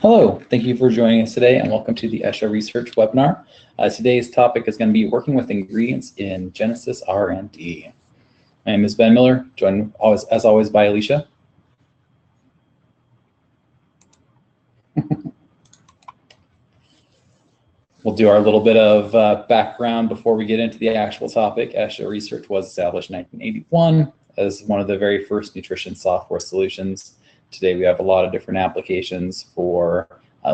Hello, thank you for joining us today and welcome to the SEO Research webinar. Today's topic is going to be working with ingredients in Genesis R&D. My name is Ben Miller, joined as always by Alicia. We'll do our little bit of background before we get into the actual topic. SEO Research was established in 1981 as one of the very first nutrition software solutions. Today we have a lot of different applications for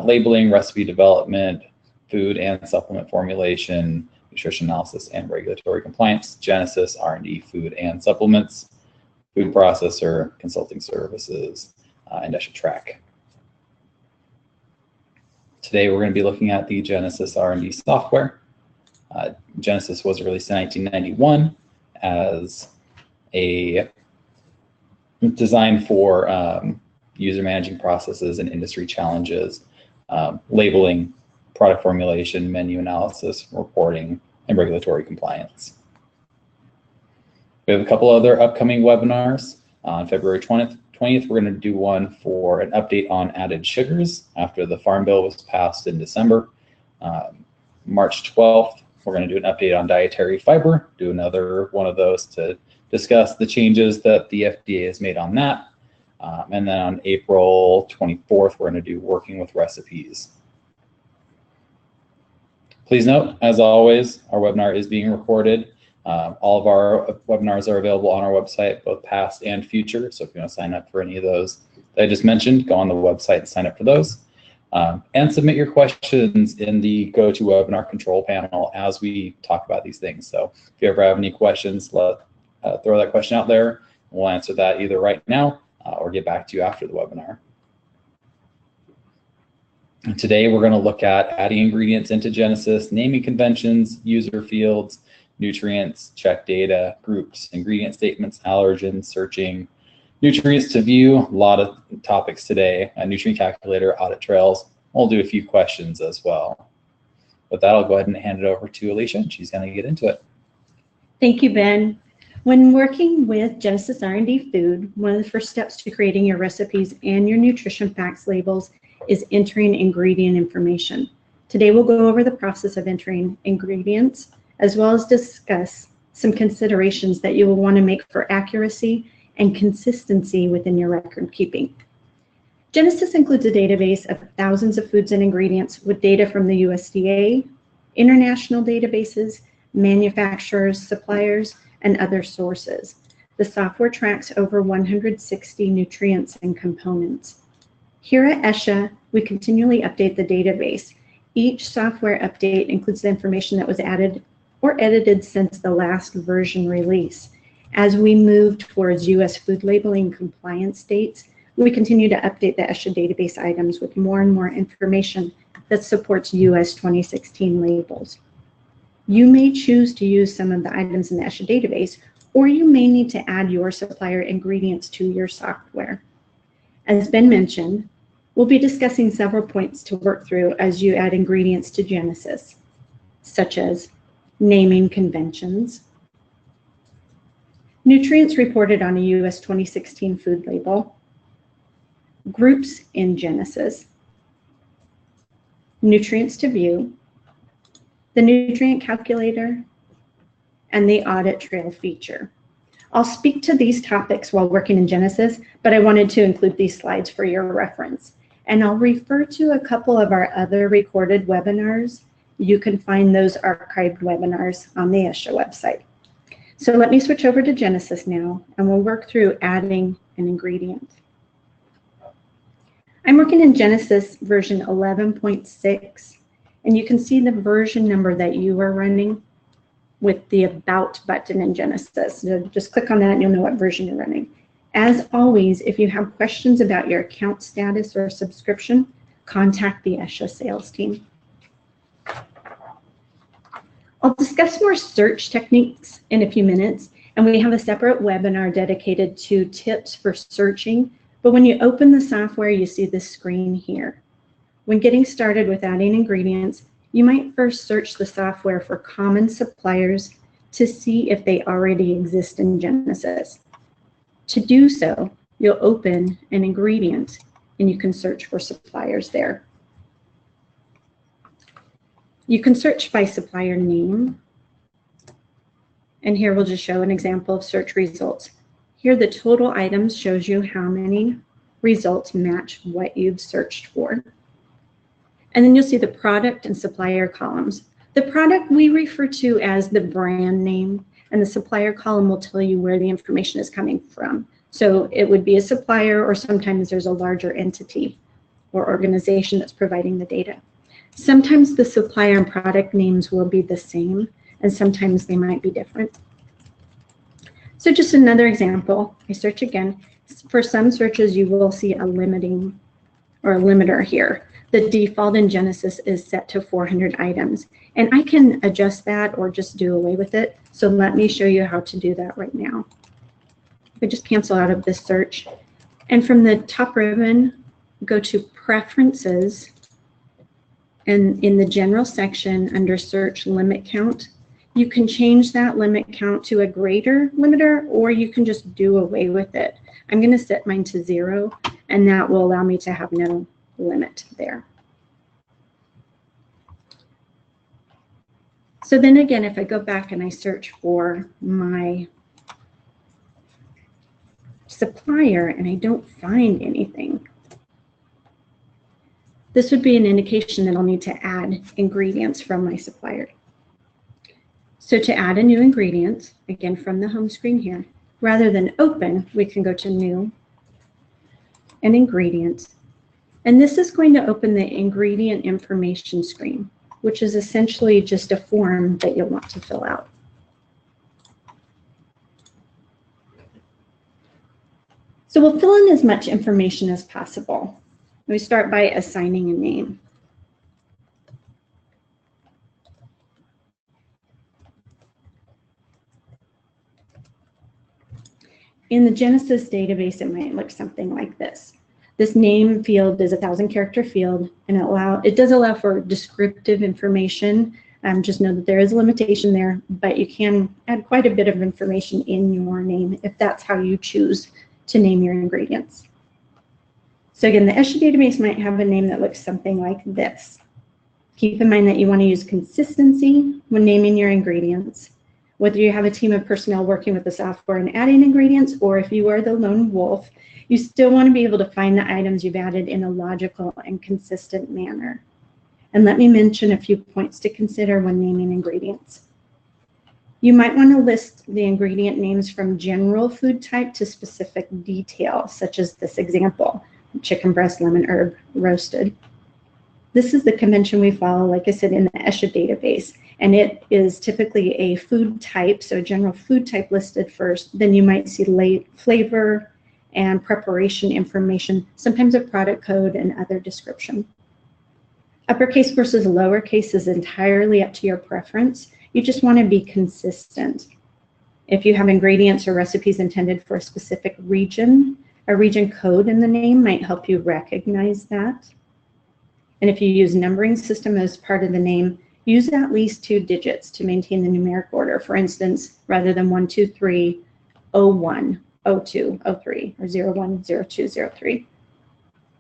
labeling, recipe development, food and supplement formulation, nutrition analysis, and regulatory compliance, Genesis R&D Food and Supplements, food processor, consulting services, and SEO Track. Today we're going to be looking at the Genesis R&D software. Genesis was released in 1991 as a design for user managing processes and industry challenges, labeling, product formulation, menu analysis, reporting, and regulatory compliance. We have a couple other upcoming webinars. On February 20th, we're going to do one for an update on added sugars after the Farm Bill was passed in December. March 12th, we're going to do an update on dietary fiber, do another one of those to discuss the changes that the FDA has made on that. And then on April 24th, we're going to do working with recipes. Please note, as always, our webinar is being recorded. All of our webinars are available on our website, both past and future. So if you want to sign up for any of those that I just mentioned, go on the website and sign up for those. And submit your questions in the GoToWebinar control panel as we talk about these things. So if you ever have any questions, throw that question out there. We'll answer that either right now or get back to you after the webinar. And today we're going to look at adding ingredients into Genesis, naming conventions, user fields, nutrients, check data, groups, ingredient statements, allergens, searching, nutrients to view, a lot of topics today, a nutrient calculator, audit trails. We'll do a few questions as well. With that, I'll go ahead and hand it over to Alicia, and she's going to get into it. Thank you, Ben. When working with Genesis R&D Food, one of the first steps to creating your recipes and your nutrition facts labels is entering ingredient information. Today we'll go over the process of entering ingredients, as well as discuss some considerations that you will want to make for accuracy and consistency within your record keeping. Genesis includes a database of thousands of foods and ingredients with data from the USDA, international databases, manufacturers, suppliers, and other sources. The software tracks over 160 nutrients and components. Here at SEO, we continually update the database. Each software update includes the information that was added or edited since the last version release. As we move towards US food labeling compliance dates, we continue to update the SEO database items with more and more information that supports US 2016 labels. You may choose to use some of the items in the SEO database, or you may need to add your supplier ingredients to your software. As Ben mentioned, we'll be discussing several points to work through as you add ingredients to Genesis, such as naming conventions, nutrients reported on a US 2016 food label, groups in Genesis, nutrients to view, the nutrient calculator, and the audit trail feature. I'll speak to these topics while working in Genesis, but I wanted to include these slides for your reference. And I'll refer to a couple of our other recorded webinars. You can find those archived webinars on the SEO website. So let me switch over to Genesis now, and we'll work through adding an ingredient. I'm working in Genesis version 11.6, and you can see the version number that you are running with the About button in Genesis. So just click on that and you'll know what version you're running. As always, if you have questions about your account status or subscription, contact the SEO sales team. I'll discuss more search techniques in a few minutes, and we have a separate webinar dedicated to tips for searching. But when you open the software, you see this screen here. When getting started with adding ingredients, you might first search the software for common suppliers to see if they already exist in Genesis. To do so, you'll open an ingredient and you can search for suppliers there. You can search by supplier name, and here we'll just show an example of search results. Here the total items shows you how many results match what you've searched for. And then you'll see the product and supplier columns. The product we refer to as the brand name, and the supplier column will tell you where the information is coming from. So it would be a supplier, or sometimes there's a larger entity or organization that's providing the data. Sometimes the supplier and product names will be the same, and sometimes they might be different. So just another example, I search again. For some searches, you will see a limiting or a limiter here. The default in Genesis is set to 400 items, and I can adjust that or just do away with it. So let me show you how to do that right now. I just cancel out of this search, and from the top ribbon, go to Preferences, and in the General section under Search Limit Count, you can change that limit count to a greater limiter, or you can just do away with it. I'm going to set mine to 0, and that will allow me to have no limit there. So then again, if I go back and I search for my supplier and I don't find anything, this would be an indication that I'll need to add ingredients from my supplier. So to add a new ingredient, again from the home screen here, rather than open, we can go to New and Ingredient. And this is going to open the ingredient information screen, which is essentially just a form that you'll want to fill out. So we'll fill in as much information as possible. We start by assigning a name. In the Genesis database, it might look something like this. This name field is a 1,000-character field, and it does allow for descriptive information. Just know that there is a limitation there, but you can add quite a bit of information in your name if that's how you choose to name your ingredients. So again, the SEO database might have a name that looks something like this. Keep in mind that you want to use consistency when naming your ingredients. Whether you have a team of personnel working with the software and adding ingredients, or if you are the lone wolf, you still want to be able to find the items you've added in a logical and consistent manner. And let me mention a few points to consider when naming ingredients. You might want to list the ingredient names from general food type to specific detail, such as this example, chicken breast, lemon herb, roasted. This is the convention we follow, like I said, in the SEO database, and it is typically a food type, so a general food type listed first. Then you might see flavor and preparation information, sometimes a product code and other description. Uppercase versus lowercase is entirely up to your preference. You just want to be consistent. If you have ingredients or recipes intended for a specific region, a region code in the name might help you recognize that. And if you use numbering system as part of the name, use at least 2 digits to maintain the numeric order. For instance, rather than 1, 2, 3, 01, 02, 03, or 01, 02, 03.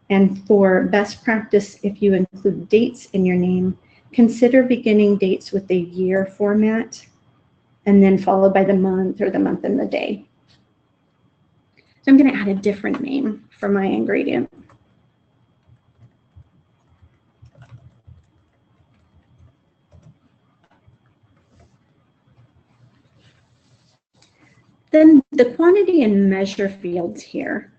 And for best practice, if you include dates in your name, consider beginning dates with the year format, and then followed by the month or the month and the day. So I'm going to add a different name for my ingredient. Then the quantity and measure fields here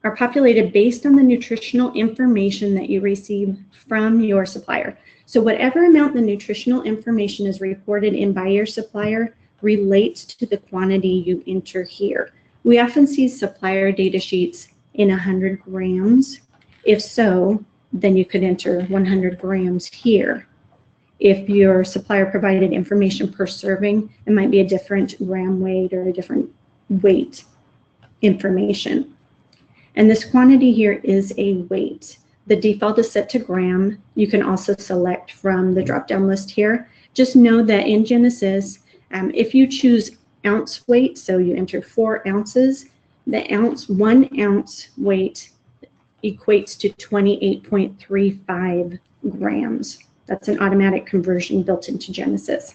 are populated based on the nutritional information that you receive from your supplier. So whatever amount the nutritional information is reported in by your supplier relates to the quantity you enter here. We often see supplier data sheets in 100 grams. If so, then you could enter 100 grams here. If your supplier provided information per serving, it might be a different gram weight or a different weight information. And this quantity here is a weight. The default is set to gram. You can also select from the drop-down list here. Just know that in Genesis, if you choose ounce weight, so you enter 4 ounces, the 1 ounce weight equates to 28.35 grams. That's an automatic conversion built into Genesis.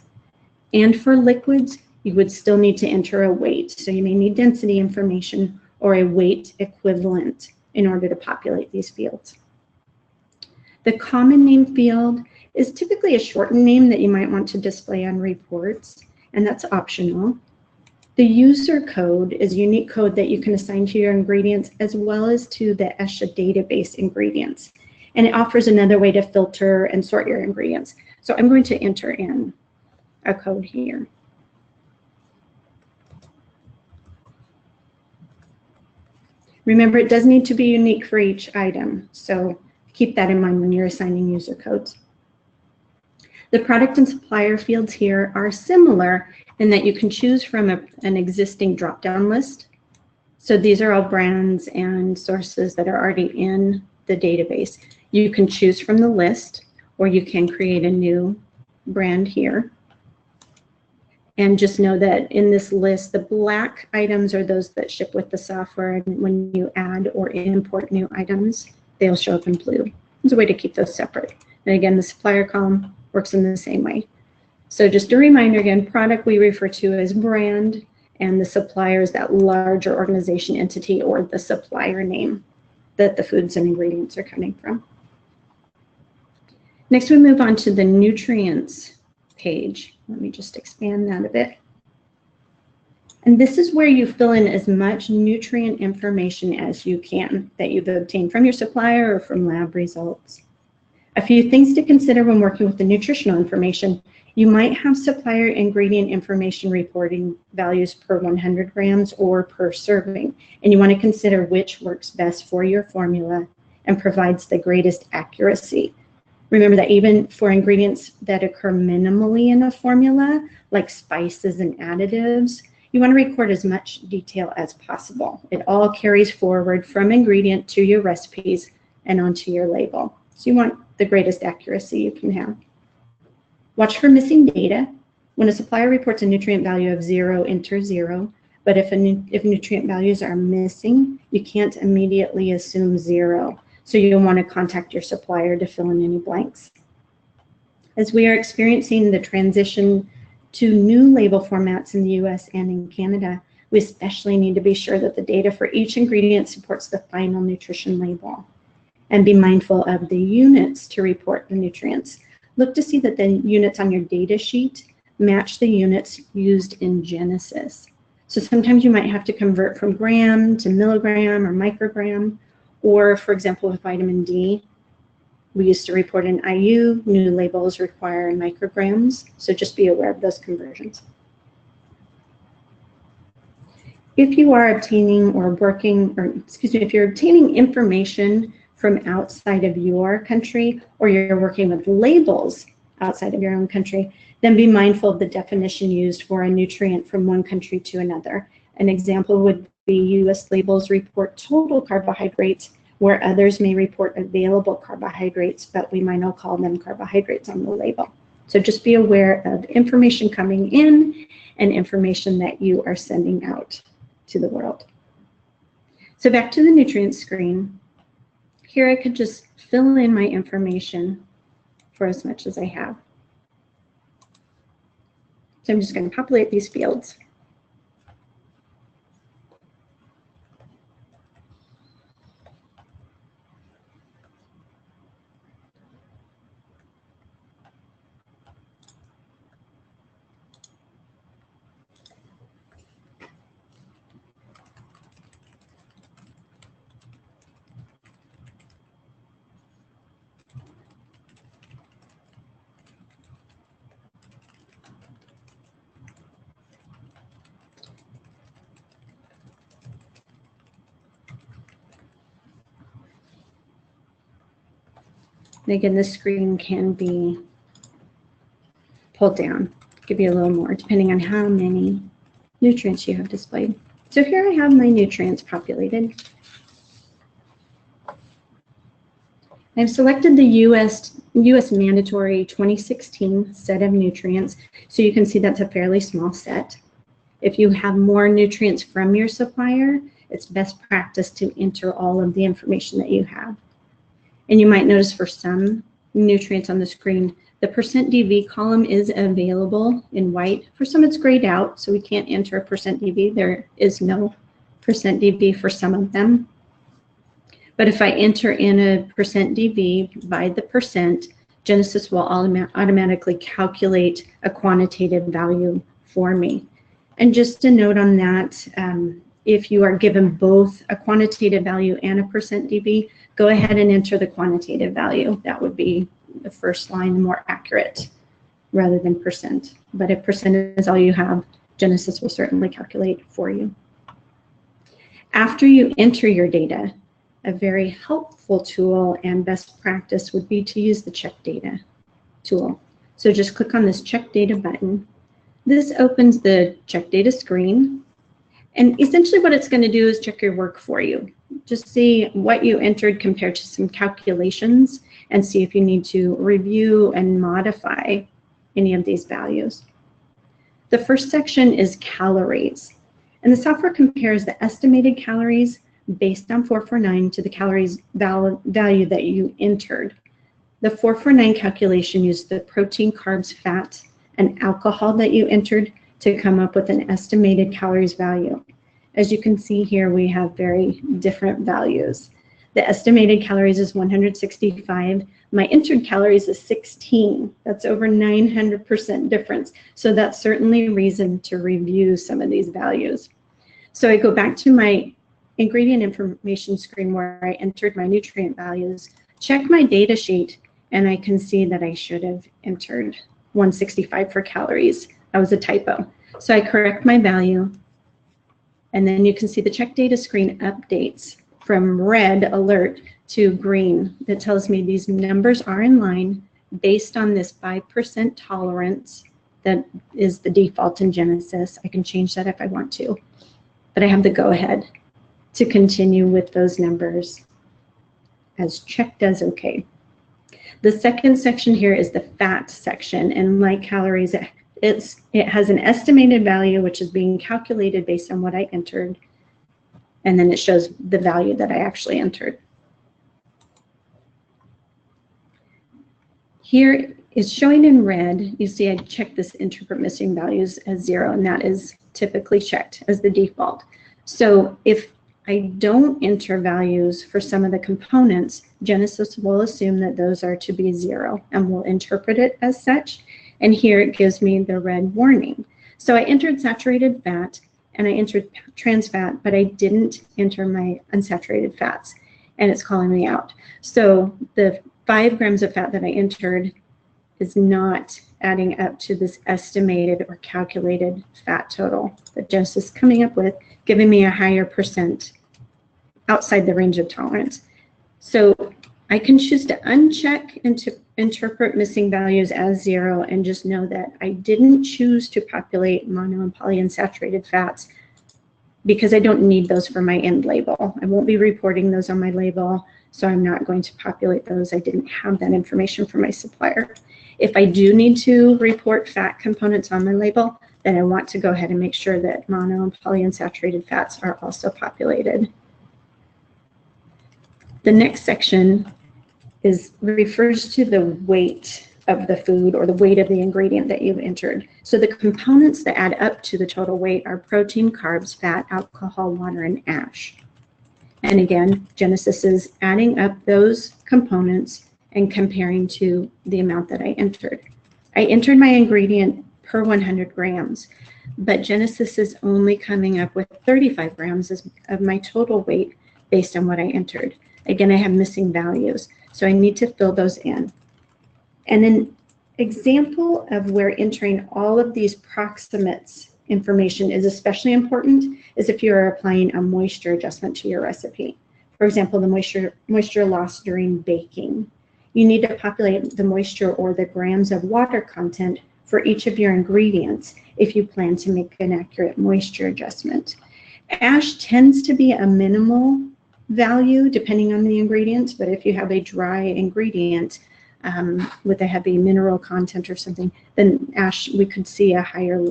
And for liquids, you would still need to enter a weight. So you may need density information or a weight equivalent in order to populate these fields. The common name field is typically a shortened name that you might want to display on reports, and that's optional. The user code is a unique code that you can assign to your ingredients as well as to the ESHA database ingredients. And it offers another way to filter and sort your ingredients. So I'm going to enter in a code here. Remember, it does need to be unique for each item, so keep that in mind when you're assigning user codes. The product and supplier fields here are similar in that you can choose from an existing drop-down list. So these are all brands and sources that are already in the database. You can choose from the list, or you can create a new brand here. And just know that in this list, the black items are those that ship with the software, and when you add or import new items, they'll show up in blue. There's a way to keep those separate. And again, the supplier column works in the same way. So just a reminder again, product we refer to as brand, and the supplier is that larger organization entity or the supplier name that the foods and ingredients are coming from. Next, we move on to the nutrients page. Let me just expand that a bit. And this is where you fill in as much nutrient information as you can that you've obtained from your supplier or from lab results. A few things to consider when working with the nutritional information. You might have supplier ingredient information reporting values per 100 grams or per serving, and you want to consider which works best for your formula and provides the greatest accuracy. Remember that even for ingredients that occur minimally in a formula, like spices and additives, you want to record as much detail as possible. It all carries forward from ingredient to your recipes and onto your label. So you want the greatest accuracy you can have. Watch for missing data. When a supplier reports a nutrient value of 0, enter 0. But if nutrient values are missing, you can't immediately assume 0. So you'll want to contact your supplier to fill in any blanks. As we are experiencing the transition to new label formats in the US and in Canada, we especially need to be sure that the data for each ingredient supports the final nutrition label. And be mindful of the units to report the nutrients. Look to see that the units on your data sheet match the units used in Genesis. So sometimes you might have to convert from gram to milligram or microgram, or for example, with vitamin D, we used to report in IU, new labels require in micrograms, so just be aware of those conversions. If you are obtaining if you're obtaining information from outside of your country, or you're working with labels outside of your own country, then be mindful of the definition used for a nutrient from one country to another. An example would be US labels report total carbohydrates, where others may report available carbohydrates, but we might not call them carbohydrates on the label. So just be aware of information coming in and information that you are sending out to the world. So back to the nutrients screen. Here I could just fill in my information for as much as I have. So I'm just going to populate these fields. And again, this screen can be pulled down, give you a little more, depending on how many nutrients you have displayed. So here I have my nutrients populated. I've selected the US mandatory 2016 set of nutrients, so you can see that's a fairly small set. If you have more nutrients from your supplier, it's best practice to enter all of the information that you have. And you might notice for some nutrients on the screen, the %DV column is available in white. For some, it's grayed out, so we can't enter a %DV. There is no %DV for some of them. But if I enter in a %DV by the %, Genesis will automatically calculate a quantitative value for me. And just a note on that, if you are given both a quantitative value and a %DV, go ahead and enter the quantitative value. That would be the first line, more accurate rather than %. But if % is all you have, Genesis will certainly calculate for you. After you enter your data, a very helpful tool and best practice would be to use the Check Data tool. So just click on this Check Data button. This opens the Check Data screen. And essentially what it's going to do is check your work for you. Just see what you entered compared to some calculations and see if you need to review and modify any of these values. The first section is calories. And the software compares the estimated calories based on 449 to the calories value that you entered. The 449 calculation used the protein, carbs, fat, and alcohol that you entered to come up with an estimated calories value. As you can see here, we have very different values. The estimated calories is 165. My entered calories is 16. That's over 900% difference. So that's certainly a reason to review some of these values. So I go back to my ingredient information screen where I entered my nutrient values, check my data sheet, and I can see that I should have entered 165 for calories. That was a typo. So I correct my value, and then you can see the Check Data screen updates from red alert to green. That tells me these numbers are in line based on this 5% tolerance that is the default in Genesis. I can change that if I want to, but I have the go-ahead to continue with those numbers as checked as okay. The second section here is the fat section, and like calories, it has an estimated value which is being calculated based on what I entered, and then it shows the value that I actually entered. Here is showing in red. You see I checked this interpret missing values as 0, and that is typically checked as the default. So if I don't enter values for some of the components, Genesis will assume that those are to be 0 and will interpret it as such. And here it gives me the red warning. So I entered saturated fat and I entered trans fat, but I didn't enter my unsaturated fats, and it's calling me out. So the 5 grams of fat that I entered is not adding up to this estimated or calculated fat total that Genesis is coming up with, giving me a higher % outside the range of tolerance. So I can choose to uncheck and to interpret missing values as 0 and just know that I didn't choose to populate mono and polyunsaturated fats because I don't need those for my end label. I won't be reporting those on my label, so I'm not going to populate those. I didn't have that information from my supplier. If I do need to report fat components on my label, then I want to go ahead and make sure that mono and polyunsaturated fats are also populated. The next section refers to the weight of the food or the weight of the ingredient that you've entered. So the components that add up to the total weight are protein, carbs, fat, alcohol, water, and ash. And again, Genesis is adding up those components and comparing to the amount that I entered. I entered my ingredient per 100 grams, but Genesis is only coming up with 35 grams of my total weight based on what I entered. Again, I have missing values, so I need to fill those in. And an example of where entering all of these proximates information is especially important is if you are applying a moisture adjustment to your recipe. For example, the moisture loss during baking. You need to populate the moisture or the grams of water content for each of your ingredients if you plan to make an accurate moisture adjustment. Ash tends to be a minimal value depending on the ingredients, but if you have a dry ingredient with a heavy mineral content or something, then ash, we could see a higher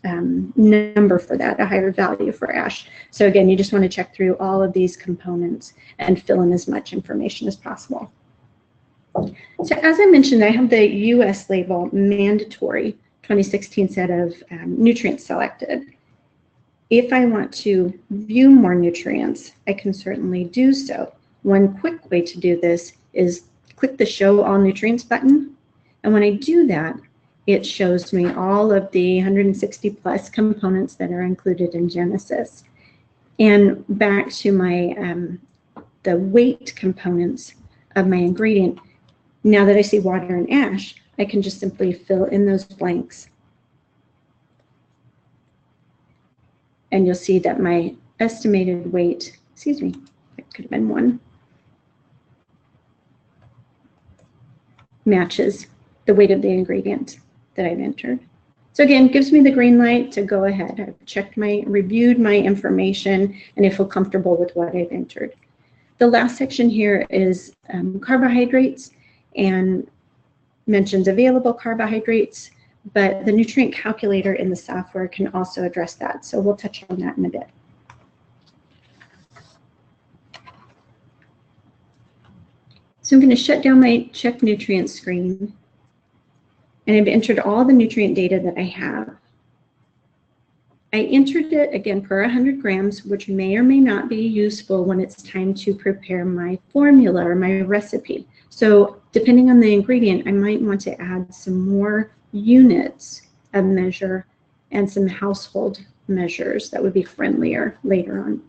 number for that, a higher value for ash. So again, you just want to check through all of these components and fill in as much information as possible. So as I mentioned, I have the US label mandatory 2016 set of nutrients selected. If I want to view more nutrients, I can certainly do so. One quick way to do this is click the Show All Nutrients button. And when I do that, it shows me all of the 160 plus components that are included in Genesis. And back to my the weight components of my ingredient, now that I see water and ash, I can just simply fill in those blanks. And you'll see that my estimated weight, excuse me, it could have been 1, matches the weight of the ingredient that I've entered. So again, it gives me the green light to go ahead. I've checked reviewed my information, and I feel comfortable with what I've entered. The last section here is carbohydrates, and mentions available carbohydrates, but the nutrient calculator in the software can also address that. So we'll touch on that in a bit. So I'm going to shut down my check nutrient screen, and I've entered all the nutrient data that I have. I entered it again per 100 grams, which may or may not be useful when it's time to prepare my formula or my recipe. So depending on the ingredient, I might want to add some more units of measure and some household measures that would be friendlier later on.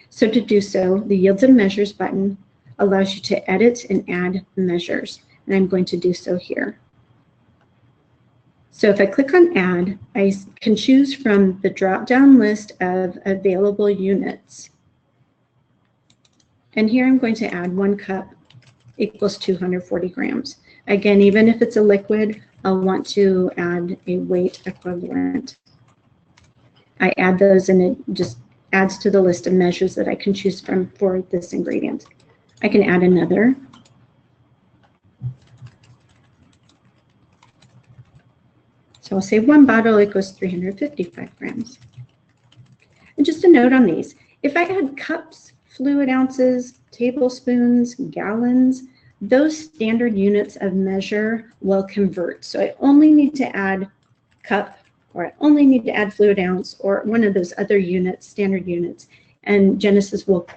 So to do so, the Yields and Measures button allows you to edit and add measures, and I'm going to do so here. So if I click on Add, I can choose from the drop-down list of available units. And here I'm going to add 1 cup equals 240 grams. Again, even if it's a liquid, I'll want to add a weight equivalent. I add those, and it just adds to the list of measures that I can choose from for this ingredient. I can add another. So I'll say 1 bottle equals 355 grams. And just a note on these, if I add cups, fluid ounces, tablespoons, gallons, those standard units of measure will convert. So I only need to add cup, or I only need to add fluid ounce, or one of those other units, standard units, and Genesis will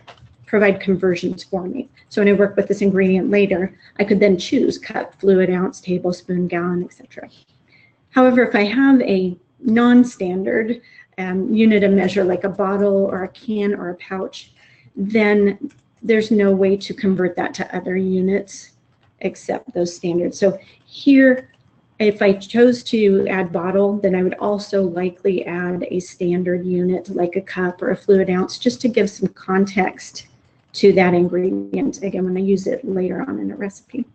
provide conversions for me. So when I work with this ingredient later, I could then choose cup, fluid ounce, tablespoon, gallon, etc. However, if I have a non-standard unit of measure, like a bottle or a can or a pouch, then there's no way to convert that to other units except those standards. So here, if I chose to add bottle, then I would also likely add a standard unit like a cup or a fluid ounce, just to give some context to that ingredient, again, when I use it later on in a recipe.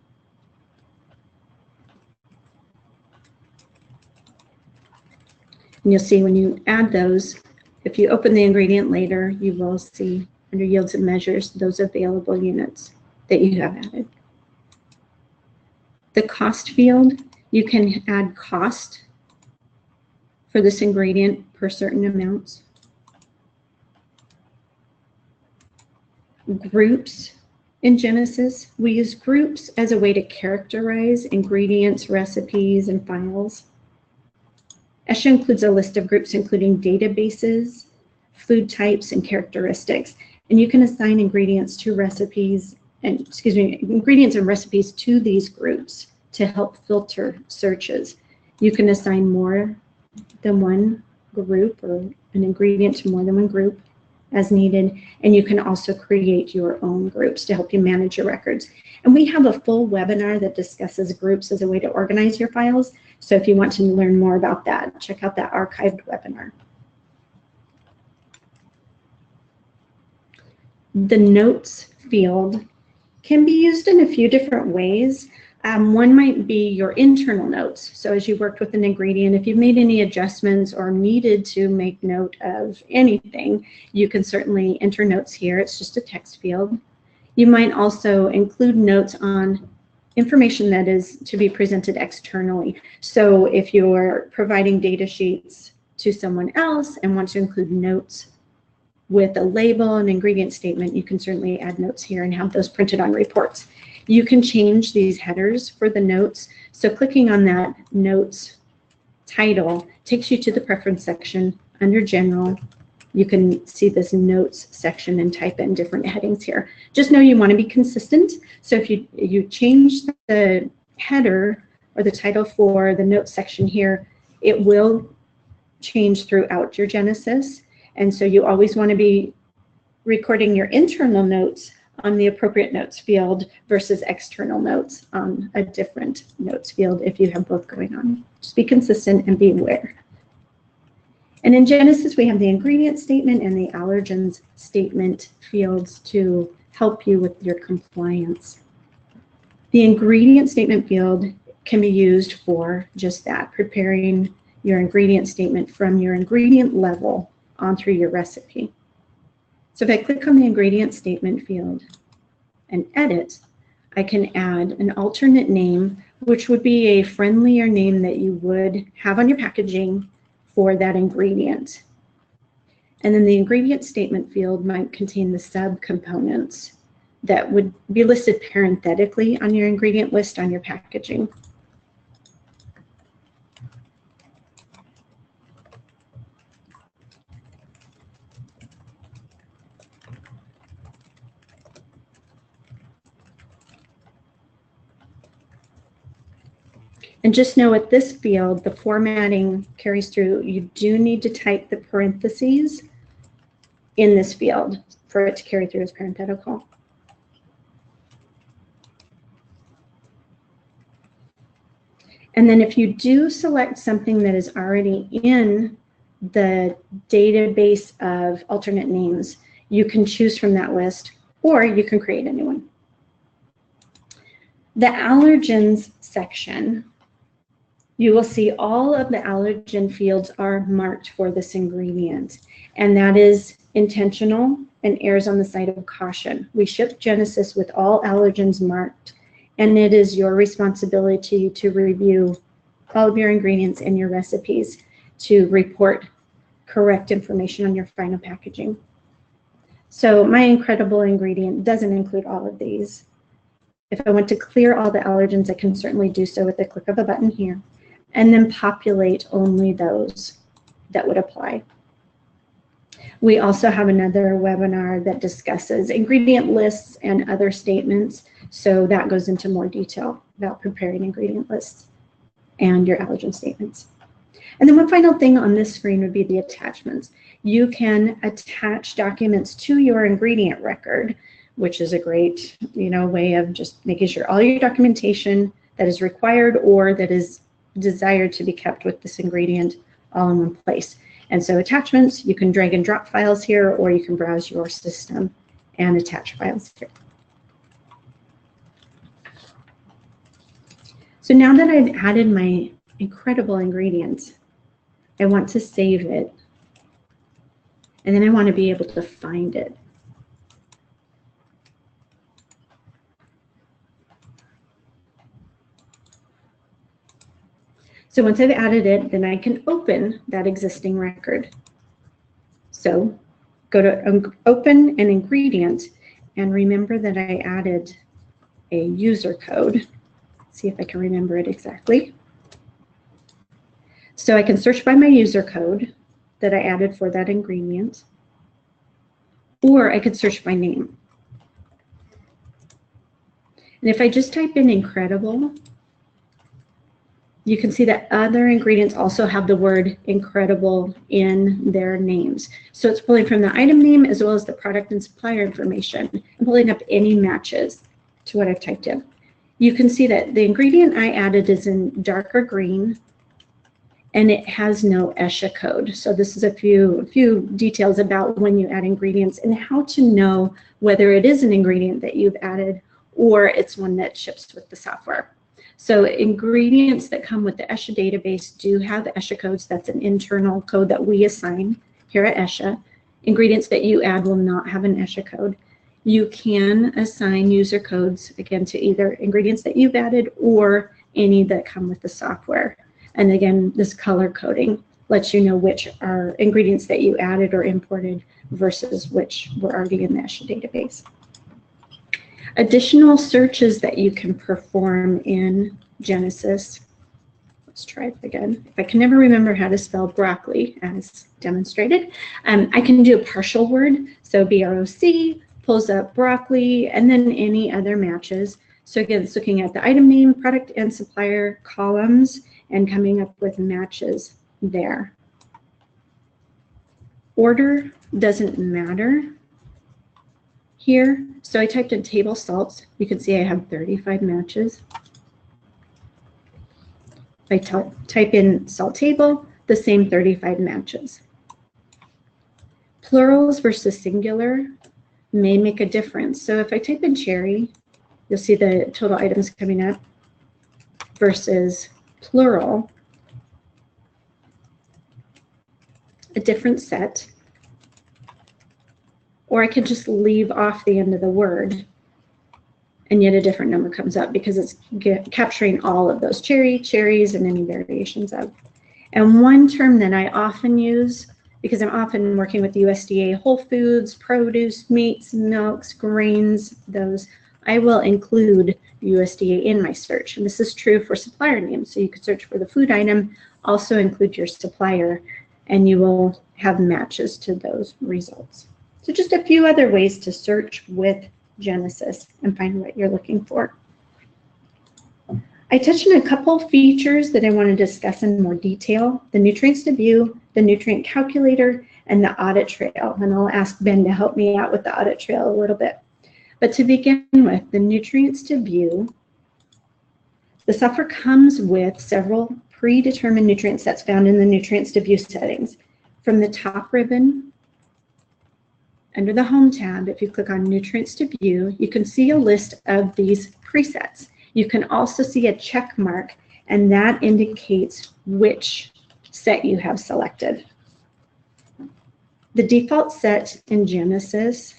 And you'll see when you add those, if you open the ingredient later, you will see under Yields and Measures those available units that you have added. The cost field, you can add cost for this ingredient per certain amounts. Groups in Genesis, we use groups as a way to characterize ingredients, recipes, and files. ESHA includes a list of groups including databases, food types, and characteristics. And you can assign ingredients to recipes, and ingredients and recipes to these groups to help filter searches. You can assign more than one group or an ingredient to more than one group as needed. And you can also create your own groups to help you manage your records. And we have a full webinar that discusses groups as a way to organize your files. So if you want to learn more about that, check out that archived webinar. The notes field can be used in a few different ways. One might be your internal notes. So as you worked with an ingredient, if you've made any adjustments or needed to make note of anything, you can certainly enter notes here. It's just a text field. You might also include notes on information that is to be presented externally. So if you're providing data sheets to someone else and want to include notes with a label and ingredient statement, you can certainly add notes here and have those printed on reports. You can change these headers for the notes. So clicking on that notes title takes you to the preference section under general. You can see this notes section and type in different headings here. Just know you want to be consistent. So if you change the header or the title for the notes section here, it will change throughout your Genesis. And so you always want to be recording your internal notes on the appropriate notes field versus external notes on a different notes field if you have both going on. Just be consistent and be aware. And in Genesis, we have the ingredient statement and the allergens statement fields to help you with your compliance. The ingredient statement field can be used for just that, preparing your ingredient statement from your ingredient level on through your recipe. So if I click on the ingredient statement field and edit, I can add an alternate name, which would be a friendlier name that you would have on your packaging for that ingredient. And then the ingredient statement field might contain the subcomponents that would be listed parenthetically on your ingredient list on your packaging. And just know with this field, the formatting carries through. You do need to type the parentheses in this field for it to carry through as parenthetical. And then if you do select something that is already in the database of alternate names, you can choose from that list, or you can create a new one. The allergens section, you will see all of the allergen fields are marked for this ingredient, and that is intentional and errs on the side of caution. We ship Genesis with all allergens marked, and it is your responsibility to review all of your ingredients and your recipes to report correct information on your final packaging. So my incredible ingredient doesn't include all of these. If I want to clear all the allergens, I can certainly do so with the click of a button here, and then populate only those that would apply. We also have another webinar that discusses ingredient lists and other statements, so that goes into more detail about preparing ingredient lists and your allergen statements. And then one final thing on this screen would be the attachments. You can attach documents to your ingredient record, which is a great, way of just making sure all your documentation that is required or that is desired to be kept with this ingredient all in one place. And so attachments, you can drag and drop files here, or you can browse your system and attach files here. So now that I've added my incredible ingredient, I want to save it, and then I want to be able to find it. So once I've added it, then I can open that existing record. So go to open an ingredient, and remember that I added a user code. See if I can remember it exactly. So I can search by my user code that I added for that ingredient, or I could search by name. And if I just type in incredible, you can see that other ingredients also have the word incredible in their names. So it's pulling from the item name as well as the product and supplier information and pulling up any matches to what I've typed in. You can see that the ingredient I added is in darker green, and it has no ESHA code. So this is a few details about when you add ingredients and how to know whether it is an ingredient that you've added or it's one that ships with the software. So ingredients that come with the ESHA database do have ESHA codes. That's an internal code that we assign here at ESHA. Ingredients that you add will not have an ESHA code. You can assign user codes, again, to either ingredients that you've added or any that come with the software. And again, this color coding lets you know which are ingredients that you added or imported versus which were already in the ESHA database. Additional searches that you can perform in Genesis. Let's try it again. If I can never remember how to spell broccoli, as demonstrated, I can do a partial word. So BROC pulls up broccoli and then any other matches. So again, it's looking at the item name, product, and supplier columns and coming up with matches there. Order doesn't matter here. So I typed in table salts. You can see I have 35 matches. If I type in salt table, the same 35 matches. Plurals versus singular may make a difference. So if I type in cherry, you'll see the total items coming up versus plural, a different set. Or I can just leave off the end of the word and yet a different number comes up because it's capturing all of those cherries, and any variations of. And one term that I often use, because I'm often working with USDA whole foods, produce, meats, milks, grains, those, I will include USDA in my search. And this is true for supplier names. So you could search for the food item, also include your supplier, and you will have matches to those results. So just a few other ways to search with Genesis and find what you're looking for. I touched on a couple features that I want to discuss in more detail: the nutrients to view, the nutrient calculator, and the audit trail. And I'll ask Ben to help me out with the audit trail a little bit. But to begin with, the nutrients to view, the software comes with several predetermined nutrient sets found in the nutrients to view settings. From the top ribbon, under the Home tab, if you click on Nutrients to View, you can see a list of these presets. You can also see a check mark, and that indicates which set you have selected. The default set in Genesis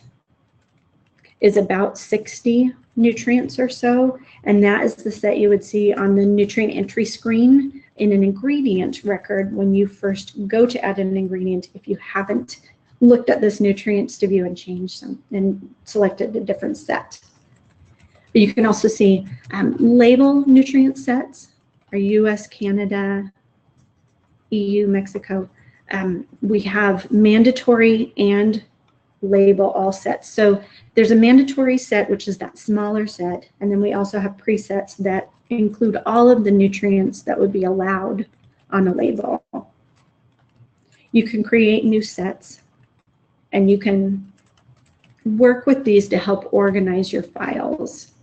is about 60 nutrients or so, and that is the set you would see on the nutrient entry screen in an ingredient record when you first go to add an ingredient if you haven't looked at this nutrients to view and changed some and selected a different set. But you can also see label nutrient sets are US, Canada, EU, Mexico. We have mandatory and label all sets. So there's a mandatory set, which is that smaller set, and then we also have presets that include all of the nutrients that would be allowed on a label. You can create new sets, and you can work with these to help organize your files.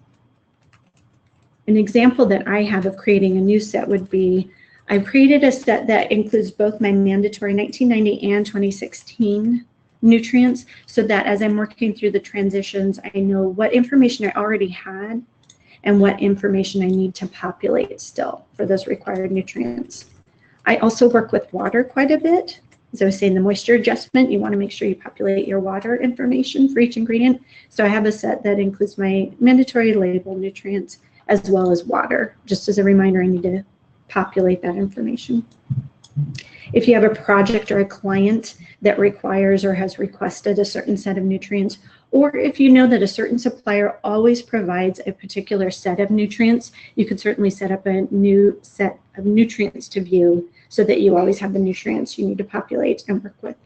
An example that I have of creating a new set would be, I've created a set that includes both my mandatory 1990 and 2016 nutrients, so that as I'm working through the transitions, I know what information I already had and what information I need to populate still for those required nutrients. I also work with water quite a bit. As I was saying, the moisture adjustment, you want to make sure you populate your water information for each ingredient. So I have a set that includes my mandatory label nutrients as well as water. Just as a reminder, I need to populate that information. If you have a project or a client that requires or has requested a certain set of nutrients, or if you know that a certain supplier always provides a particular set of nutrients, you can certainly set up a new set of nutrients to view so that you always have the nutrients you need to populate and work with.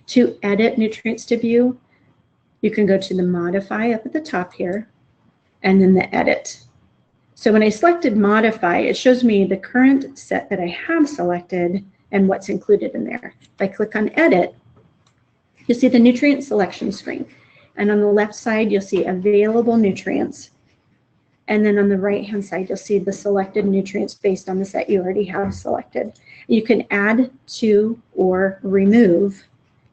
To edit nutrients to view, you can go to the Modify up at the top here, and then the Edit. So when I selected Modify, it shows me the current set that I have selected and what's included in there. If I click on Edit, you'll see the nutrient selection screen. And on the left side, you'll see available nutrients. And then on the right-hand side, you'll see the selected nutrients based on the set you already have selected. You can add to or remove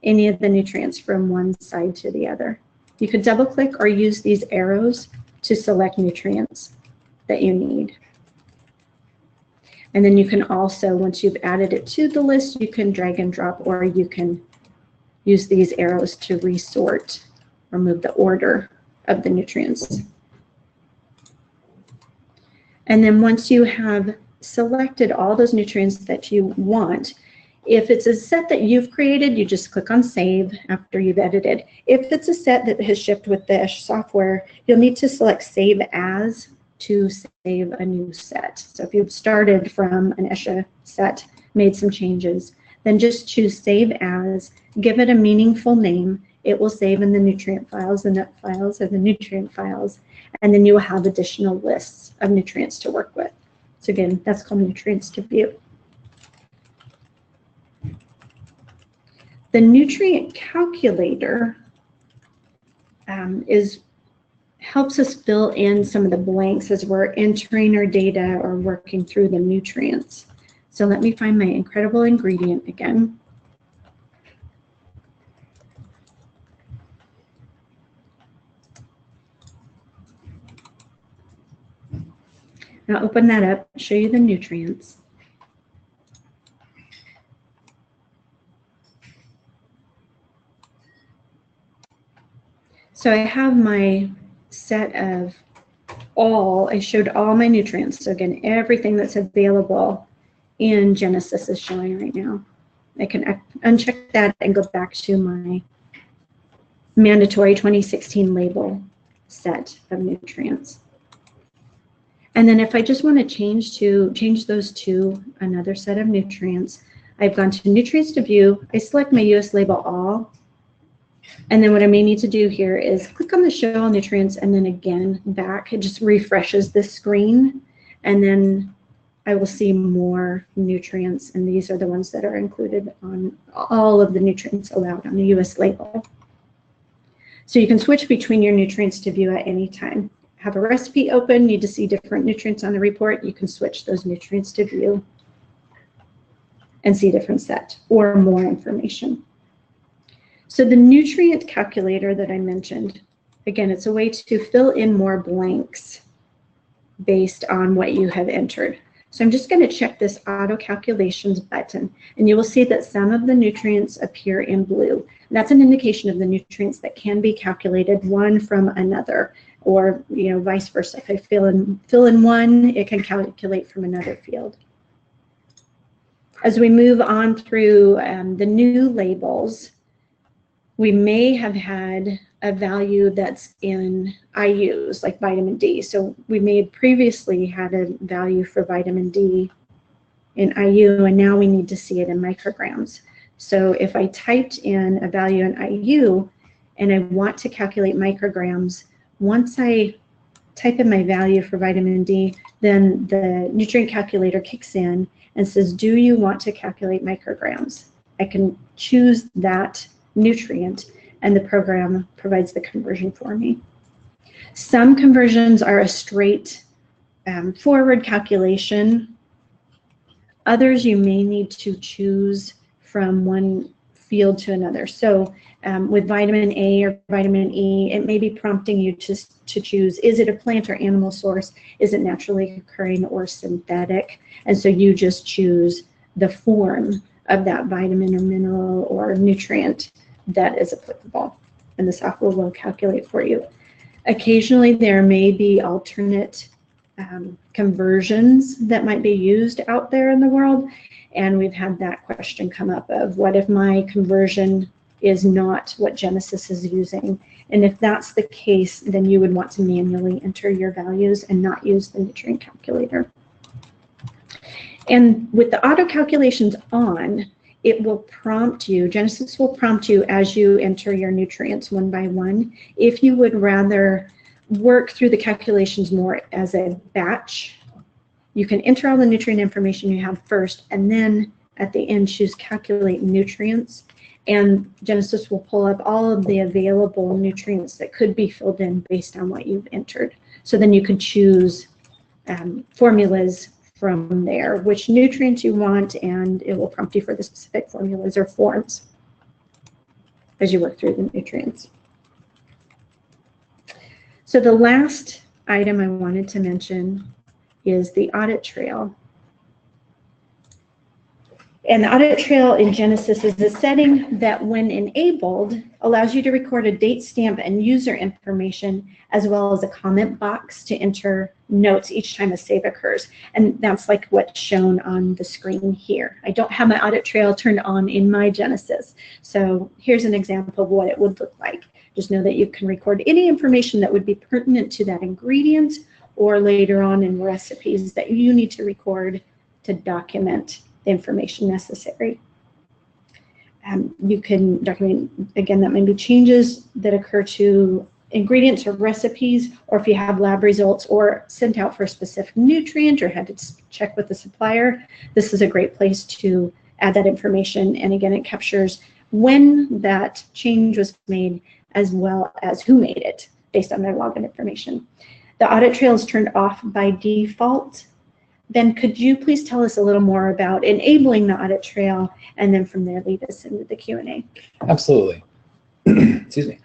any of the nutrients from one side to the other. You could double-click or use these arrows to select nutrients that you need. And then you can also, once you've added it to the list, you can drag and drop, or you can use these arrows to resort or move the order of the nutrients. And then once you have selected all those nutrients that you want, If it's a set that you've created, you just click on Save after you've edited. If it's a set that has shipped with the ESHA software, you'll need to select Save As to save a new set. So if you've started from an ESHA set, made some changes, then just choose Save As, give it a meaningful name. It will save in the nutrient files, the nut files, or the nutrient files, and then you will have additional lists of nutrients to work with. So again, that's called Nutrients to View. The nutrient calculator helps us fill in some of the blanks as we're entering our data or working through the nutrients. So let me find my incredible ingredient again. Now open that up, show you the nutrients. So I have my set of I showed all my nutrients. So again, everything that's available in Genesis is showing right now. I can uncheck that and go back to my mandatory 2016 label set of nutrients. And then if I just want to change those to another set of nutrients, I've gone to Nutrients to View. I select my US label all. And then what I may need to do here is click on the Show All Nutrients and then again back. It just refreshes this screen. And then I will see more nutrients. And these are the ones that are included on all of the nutrients allowed on the US label. So you can switch between your nutrients to view at any time. Have a recipe open, need to see different nutrients on the report, you can switch those nutrients to view and see a different set or more information. So the nutrient calculator that I mentioned, again, it's a way to fill in more blanks based on what you have entered. So I'm just going to check this auto calculations button, and you will see that some of the nutrients appear in blue. And that's an indication of the nutrients that can be calculated one from another, or vice versa. If I fill in one, it can calculate from another field. As we move on through the new labels, we may have had a value that's in IUs, like vitamin D. So we may have previously had a value for vitamin D in IU, and now we need to see it in micrograms. So if I typed in a value in IU and I want to calculate micrograms, once I type in my value for vitamin D, then the nutrient calculator kicks in and says, do you want to calculate micrograms? I can choose that nutrient, and the program provides the conversion for me. Some conversions are a straight forward calculation. Others you may need to choose from one field to another. So with vitamin A or vitamin E, it may be prompting you to choose, is it a plant or animal source? Is it naturally occurring or synthetic? And so you just choose the form of that vitamin or mineral or nutrient that is applicable, and the software will calculate for you. Occasionally there may be alternate conversions that might be used out there in the world, and we've had that question come up of, what if my conversion is not what Genesis is using? And if that's the case, then you would want to manually enter your values and not use the nutrient calculator. And with the auto calculations on, it will prompt you, Genesis will prompt you as you enter your nutrients one by one. If you would rather work through the calculations more as a batch, you can enter all the nutrient information you have first, and then at the end choose Calculate Nutrients, and Genesis will pull up all of the available nutrients that could be filled in based on what you've entered. So then you can choose formulas from there, which nutrients you want, and it will prompt you for the specific formulas or forms as you work through the nutrients. So the last item I wanted to mention is the Audit Trail. And the audit trail in Genesis is a setting that, when enabled, allows you to record a date stamp and user information, as well as a comment box to enter notes each time a save occurs. And that's like what's shown on the screen here. I don't have my audit trail turned on in my Genesis. So here's an example of what it would look like. Just know that you can record any information that would be pertinent to that ingredient, or later on in recipes that you need to record to document the information necessary. You can document, again, that may be changes that occur to ingredients or recipes, or if you have lab results or sent out for a specific nutrient or had to check with the supplier, this is a great place to add that information. And again, it captures when that change was made, as well as who made it based on their login information. The audit trail is turned off by default. Ben, could you please tell us a little more about enabling the audit trail, and then from there lead us into the Q&A? Absolutely. Excuse me.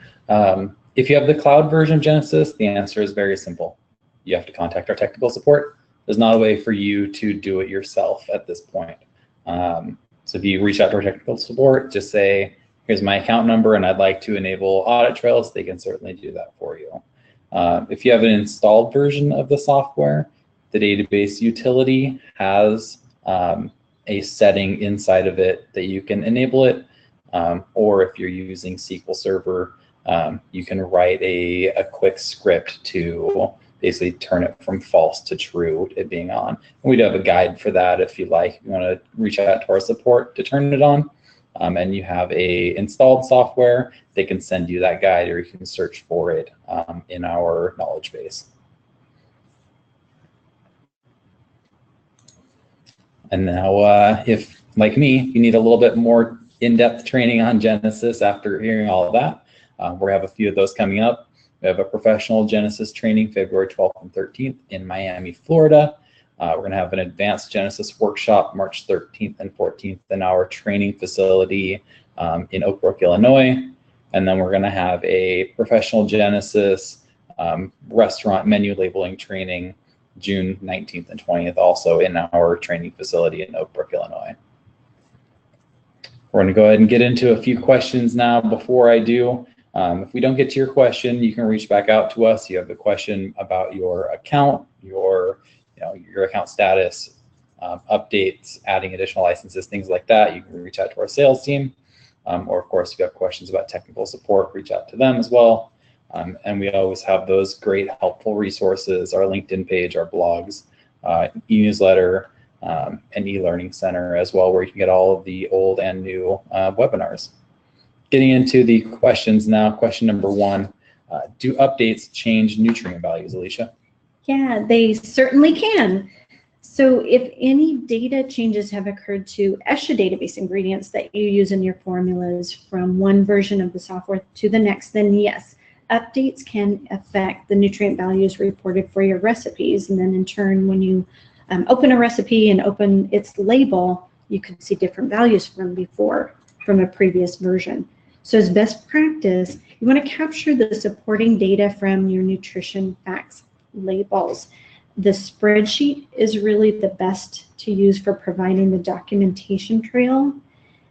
If you have the cloud version of Genesis, the answer is very simple. You have to contact our technical support. There's not a way for you to do it yourself at this point. So if you reach out to our technical support, just say, here's my account number and I'd like to enable audit trails, they can certainly do that for you. If you have an installed version of the software, the database utility has a setting inside of it that you can enable it, or if you're using SQL Server, you can write a quick script to basically turn it from false to true, it being on. And we do have a guide for that if you like. If you want to reach out to our support to turn it on, and you have a installed software, they can send you that guide, or you can search for it in our knowledge base. And now, if, like me, you need a little bit more in-depth training on Genesis after hearing all of that, we have a few of those coming up. We have a professional Genesis training February 12th and 13th in Miami, Florida. We're going to have an advanced Genesis workshop March 13th and 14th in our training facility in Oak Brook, Illinois. And then we're going to have a professional Genesis restaurant menu labeling training June 19th and 20th, also in our training facility in Oak Brook, Illinois. We're going to go ahead and get into a few questions now. Before I do, if we don't get to your question, you can reach back out to us. You have a question about your account, your account status, updates, adding additional licenses, things like that. You can reach out to our sales team. Or of course, if you have questions about technical support, reach out to them as well. And we always have those great helpful resources, our LinkedIn page, our blogs, e-newsletter, and e-learning center as well, where you can get all of the old and new webinars. Getting into the questions now, question number one, do updates change nutrient values, Alicia? Yeah, they certainly can. So if any data changes have occurred to ESHA database ingredients that you use in your formulas from one version of the software to the next, then yes, updates can affect the nutrient values reported for your recipes. And then in turn, when you open a recipe and open its label, you can see different values from before, from a previous version. So as best practice, you want to capture the supporting data from your nutrition facts labels. The spreadsheet is really the best to use for providing the documentation trail,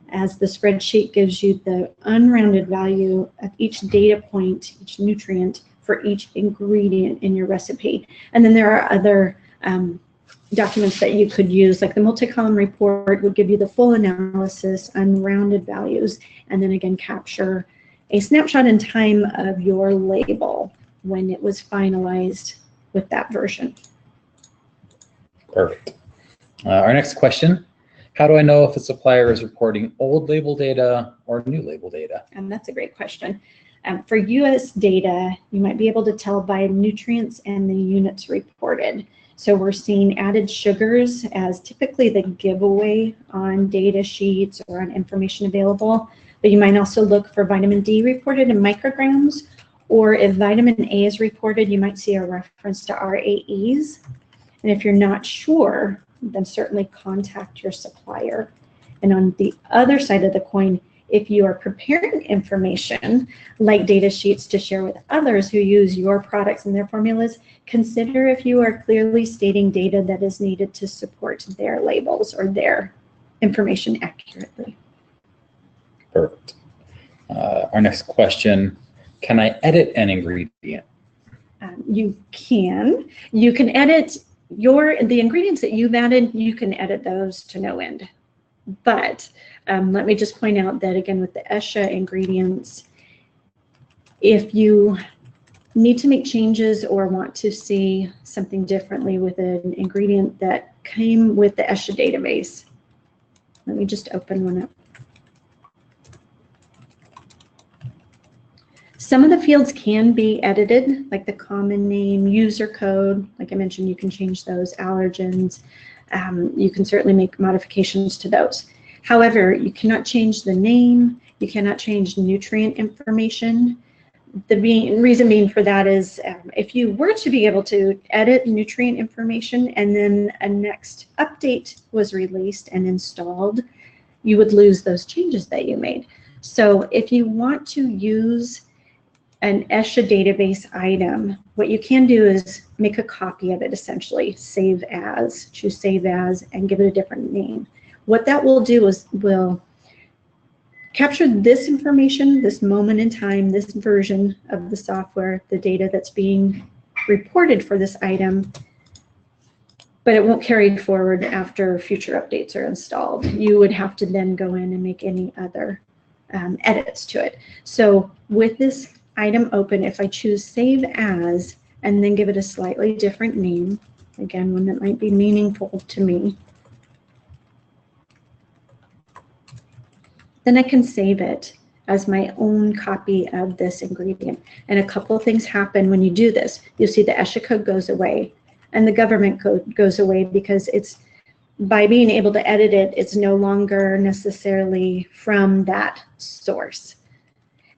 as the spreadsheet gives you the unrounded value of each data point, each nutrient for each ingredient in your recipe. And then there are other documents that you could use, like the multi-column report would give you the full analysis, unrounded values, and then again capture a snapshot in time of your label when it was finalized with that version. Perfect. Our next question, how do I know if a supplier is reporting old label data or new label data? And that's a great question. For US data, you might be able to tell by nutrients and the units reported. So we're seeing added sugars as typically the giveaway on data sheets or on information available, but you might also look for vitamin D reported in micrograms, or if vitamin A is reported, you might see a reference to RAEs. And if you're not sure, then certainly contact your supplier. And on the other side of the coin, if you are preparing information like data sheets to share with others who use your products and their formulas, consider if you are clearly stating data that is needed to support their labels or their information accurately. Perfect. Our next question, can I edit an ingredient? You can edit the ingredients that you've added, you can edit those to no end. But let me just point out that again with the ESHA ingredients, if you need to make changes or want to see something differently with an ingredient that came with the ESHA database, let me just open one up. Some of the fields can be edited, like the common name, user code. Like I mentioned, you can change those, allergens. You can certainly make modifications to those. However, you cannot change the name. You cannot change nutrient information. The reason being for that is if you were to be able to edit nutrient information and then a next update was released and installed, you would lose those changes that you made. So if you want to use an ESHA database item, what you can do is make a copy of it, essentially, save as, choose save as, and give it a different name. What that will do is will capture this information, this moment in time, this version of the software, the data that's being reported for this item, but it won't carry forward after future updates are installed. You would have to then go in and make any other edits to it. So with this item open, if I choose save as and then give it a slightly different name, again, one that might be meaningful to me, then I can save it as my own copy of this ingredient. And a couple of things happen when you do this. You'll see the ESHA code goes away and the government code goes away because it's, by being able to edit it, it's no longer necessarily from that source.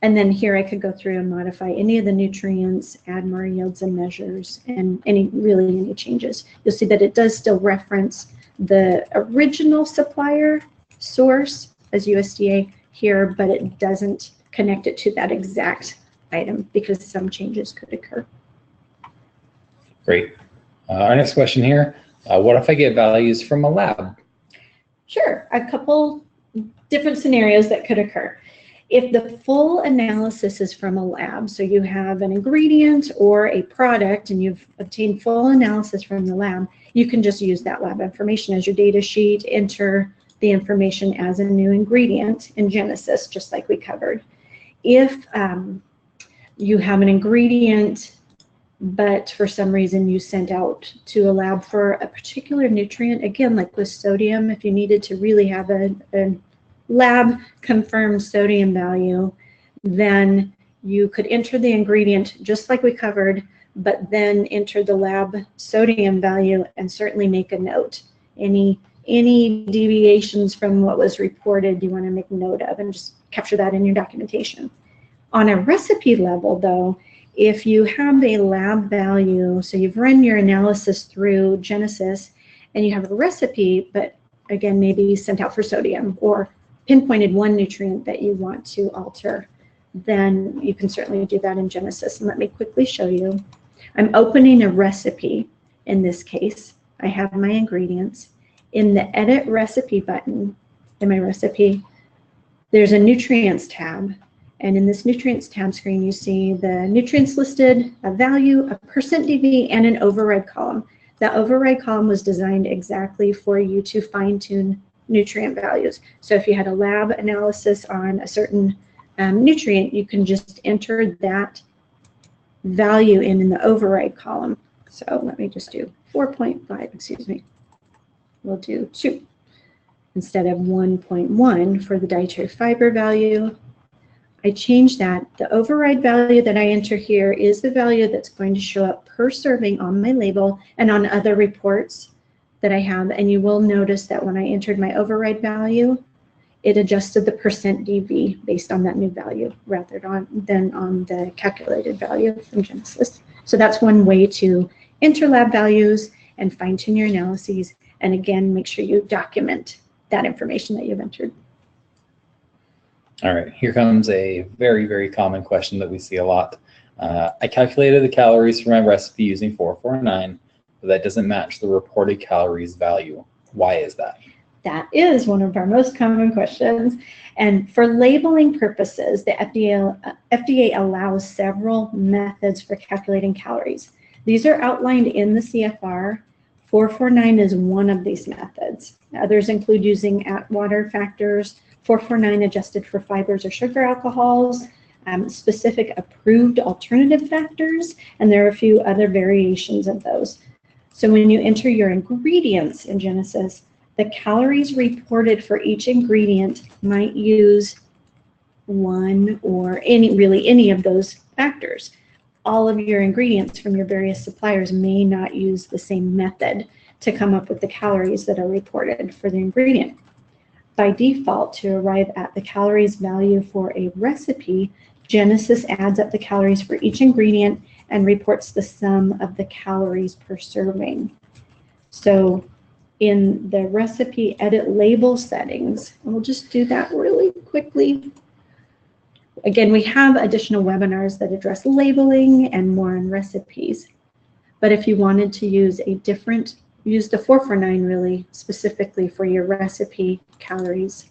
And then here I could go through and modify any of the nutrients, add more yields and measures, and really any changes. You'll see that it does still reference the original supplier source as USDA here, but it doesn't connect it to that exact item because some changes could occur. Great. Our next question here, what if I get values from a lab? Sure, a couple different scenarios that could occur. If the full analysis is from a lab, so you have an ingredient or a product and you've obtained full analysis from the lab, you can just use that lab information as your data sheet, enter the information as a new ingredient in Genesis, just like we covered. If you have an ingredient, but for some reason you sent out to a lab for a particular nutrient, again, like with sodium, if you needed to really have a lab confirmed sodium value, then you could enter the ingredient just like we covered, but then enter the lab sodium value and certainly make a note. Any deviations from what was reported, you want to make note of and just capture that in your documentation. On a recipe level though, if you have a lab value, so you've run your analysis through Genesis and you have a recipe, but again, maybe sent out for sodium or pinpointed one nutrient that you want to alter, then you can certainly do that in Genesis. And let me quickly show you. I'm opening a recipe. In this case, I have my ingredients. In the Edit Recipe button in my recipe, there's a Nutrients tab. And in this Nutrients tab screen, you see the nutrients listed, a value, a %dV, and an override column. That override column was designed exactly for you to fine-tune nutrient values. So if you had a lab analysis on a certain nutrient, you can just enter that value in the override column. So let me just do 4.5, excuse me. We'll do 2 instead of 1.1 for the dietary fiber value. I change that. The override value that I enter here is the value that's going to show up per serving on my label and on other reports that I have. And you will notice that when I entered my override value, it adjusted the %dV based on that new value rather than on the calculated value from Genesis. So that's one way to enter lab values and fine tune your analyses. And again, make sure you document that information that you've entered. All right, here comes a very, very common question that we see a lot. I calculated the calories for my recipe using 449, but that doesn't match the reported calories value. Why is that? That is one of our most common questions. And for labeling purposes, the FDA allows several methods for calculating calories. These are outlined in the CFR. 449 is one of these methods. Others include using Atwater factors, 449 adjusted for fibers or sugar alcohols, specific approved alternative factors, and there are a few other variations of those. So when you enter your ingredients in Genesis, the calories reported for each ingredient might use one or any of those factors. All of your ingredients from your various suppliers may not use the same method to come up with the calories that are reported for the ingredient. By default, to arrive at the calories value for a recipe, Genesis adds up the calories for each ingredient and reports the sum of the calories per serving. So in the recipe edit label settings, and we'll just do that really quickly. Again, we have additional webinars that address labeling and more on recipes. But if you wanted to use use the 449 really specifically for your recipe calories,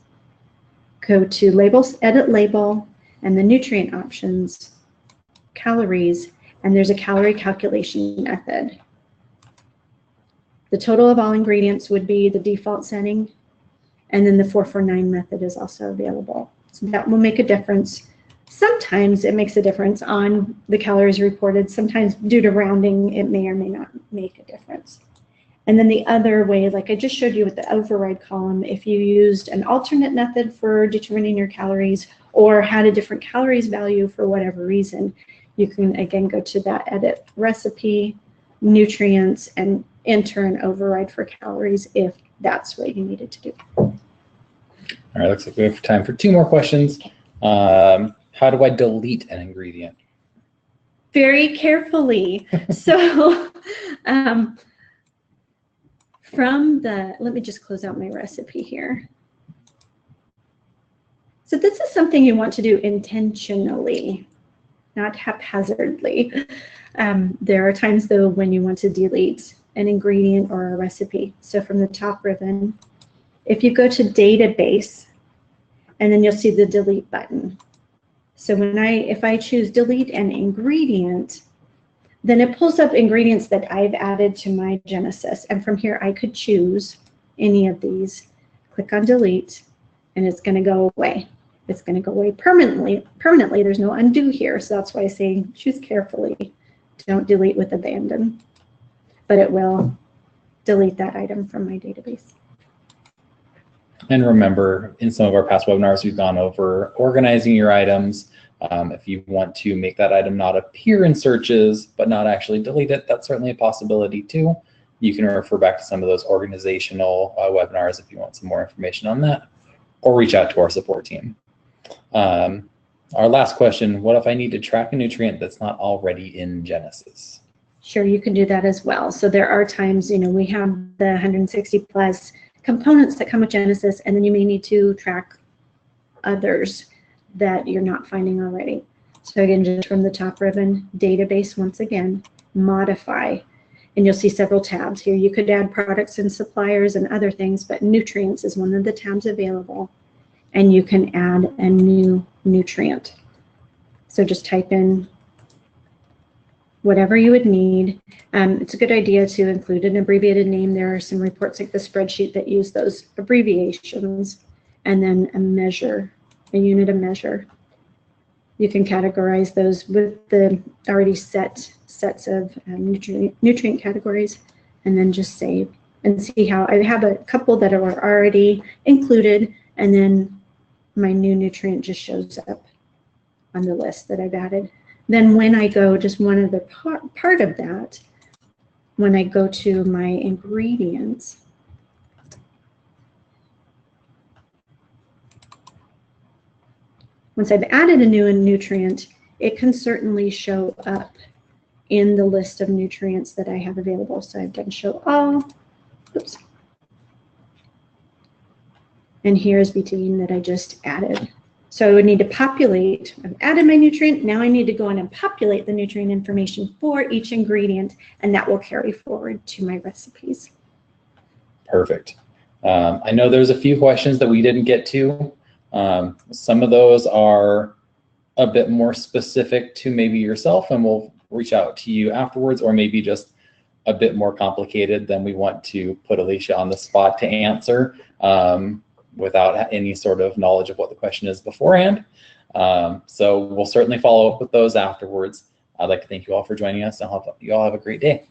go to labels, edit label, and the nutrient options, calories, and there's a calorie calculation method. The total of all ingredients would be the default setting, and then the 449 method is also available. So that will make a difference. Sometimes it makes a difference on the calories reported. Sometimes due to rounding, it may or may not make a difference. And then the other way, like I just showed you with the override column, if you used an alternate method for determining your calories or had a different calories value for whatever reason, you can again go to that edit recipe, nutrients, and enter an override for calories if that's what you needed to do. All right, looks like we have time for 2 more questions. How do I delete an ingredient? Very carefully. So let me just close out my recipe here. So this is something you want to do intentionally, not haphazardly. There are times though when you want to delete an ingredient or a recipe. So from the top ribbon, if you go to database, and then you'll see the delete button. So if I choose delete an ingredient, then it pulls up ingredients that I've added to my Genesis. And from here, I could choose any of these, click on delete, and it's going to go away. It's going to go away permanently. There's no undo here. So that's why I say choose carefully. Don't delete with abandon. But it will delete that item from my database. And remember, in some of our past webinars, we've gone over organizing your items. If you want to make that item not appear in searches, but not actually delete it, that's certainly a possibility too. You can refer back to some of those organizational webinars if you want some more information on that, or reach out to our support team. Our last question, what if I need to track a nutrient that's not already in Genesis? Sure, you can do that as well. So there are times, we have the 160 plus components that come with Genesis, and then you may need to track others that you're not finding already. So again, just from the top ribbon, database once again, modify, and you'll see several tabs here. You could add products and suppliers and other things, but nutrients is one of the tabs available, and you can add a new nutrient. So just type in whatever you would need. It's a good idea to include an abbreviated name. There are some reports like the spreadsheet that use those abbreviations, and then a measure, a unit of measure. You can categorize those with the already sets of nutrient categories, and then just save and see how I have a couple that are already included, and then my new nutrient just shows up on the list that I've added. Then when I go, just one other part of that, when I go to my ingredients, once I've added a new nutrient, it can certainly show up in the list of nutrients that I have available. So I've done show all, oops. And here's betaine that I just added. So I would need to populate, I've added my nutrient, now I need to go in and populate the nutrient information for each ingredient, and that will carry forward to my recipes. Perfect. I know there's a few questions that we didn't get to. Some of those are a bit more specific to maybe yourself, and we'll reach out to you afterwards, or maybe just a bit more complicated than we want to put Alicia on the spot to answer without any sort of knowledge of what the question is beforehand. So we'll certainly follow up with those afterwards. I'd like to thank you all for joining us, and I hope you all have a great day.